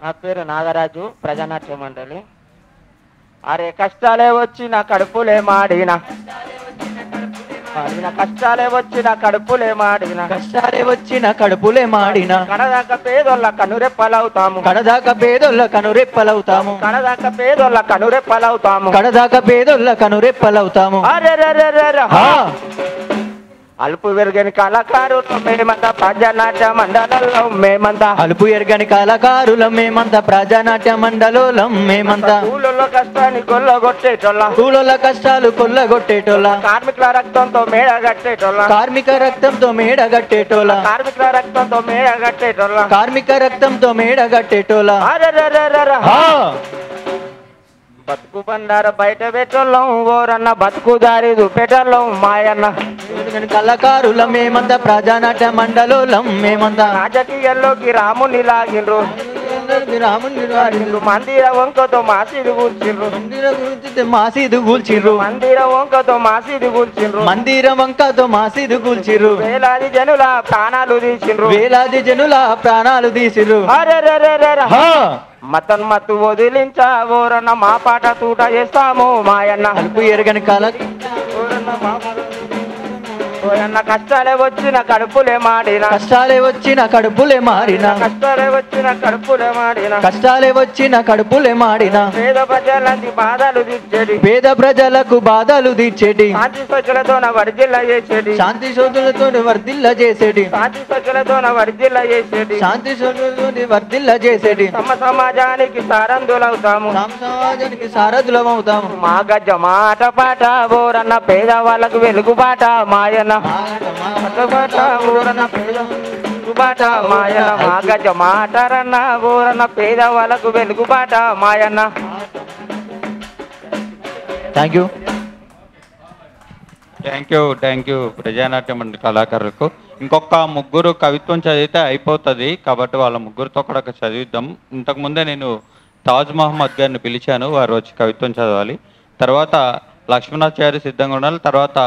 నా పేరు నాగరాజు, ప్రజానాట్య మండలి. అరే కష్టాలే వచ్చిన కడుపులే మాడిన, కష్టాలే వచ్చిన కడుపులే మాడిన, కష్టాలే వచ్చిన కడుపులే మాడిన, కడదాకా పేదోళ్ళ కనురెప్పలవుతాము, కడదాకా పేదోళ్ళ కనురెప్పలవుతాము, కడదాకా పేదోళ్ళ కనురెప్పలవుతాము, కడదాకా పేదోళ్ళ కనురెప్పలవుతాము. అరే అలుపు వెరగని కళాకారులు మేమంతా ప్రజానాట్య మండలంలో, మేమంతా అలుపు ఎరగని కళాకారులం మేమంతా ప్రజానాట్య మండలం, మేమంతా ఊళ్ళో కష్టాన్ని కొల్లగొట్టేటోళ్ళ, కూలోళ్ళ కష్టాలు కొల్లగొట్టేటోళ్ళ, కార్మికుల రక్తంతో మేడ కట్టేటోళ్ళ, కార్మిక రక్తంతో మేడ కట్టేటోళ్ళ, కార్మికుల రక్తంతో మేడ కట్టేటోళ్ళ, కార్మిక రక్తంతో మేడ కట్టేటోళ్ళ. బతుకు బండార బయట పెట్టోళ్ళం, ఓరన్న బతుకు దారి చూపెట్టోళ్ళం మాయన్న. కళాకారులం మేమంతా ప్రజానాట్య మండలం, మేమంతా రాజకీయాల్లోకి రాముని లాగిండ్రు, మందిర వంకతో మాసిది కూర్చిండ్రు, మాసీదు కూల్చిర్రు, మందిర వంకతో మాసిది కూర్చిండ్రు, మందిర వంకతో మాసీదు కూల్చిర్రు, వేలాది జనుల ప్రాణాలు తీసిండ్రు, వేలాది జనుల ప్రాణాలు తీసిర్రు. మతన్మత్తు వదిలించా ఓరన్న మా పాట తూట చేస్తాము మాయన్న. అలుపు ఎరగని కళ ఓరన్న కష్టాలే వచ్చిన కడుపులే మాడిన, కష్టాలే వచ్చిన కడుపులే మారిన, కష్టాలే వచ్చిన కడుపులే మాడిన, కష్టాలే వచ్చిన కడుపులే మాడిన, పేద ప్రజలంటి బాధలు తీర్చేది, పేద ప్రజలకు బాధలు తీర్చేటి, శాంతి స్వచ్ఛలతోన వర్జిల్ల చేసేది, శాంతి శోధులతో వర్ధిల్ల చేసేటి, శాంతి స్వచ్ఛలతోన వర్జిల్ల చేసేది, శాంతి శోధులతో వర్ధిల్ల చేసేటి. సమాజానికి సారందులవుతాము, సమాజానికి సారథులం అవుతాము. మా గజ్జ మాట పాట ఓరన్న పేదవాళ్ళకు వెలుగుబాట మాయన్న, ఊరన్న పేదబాట మాయన్న, మా గజ్జ మాటరన్న ఊరన్న పేదవాళ్ళకు వెలుగుబాట మాయన్న. Thank you. Thank you Prajanatya మండలి కళాకారులకు. ఇంకొక ముగ్గురు కవిత్వం చదివితే అయిపోతుంది కాబట్టి వాళ్ళ ముగ్గురితో కూడా చదివిద్దాం. ఇంతకుముందే నేను తాజ్ మహమ్మద్ గారిని పిలిచాను, వారు వచ్చి కవిత్వం చదవాలి. తర్వాత లక్ష్మణాచార్య సిద్ధంగా ఉండాలి. తర్వాత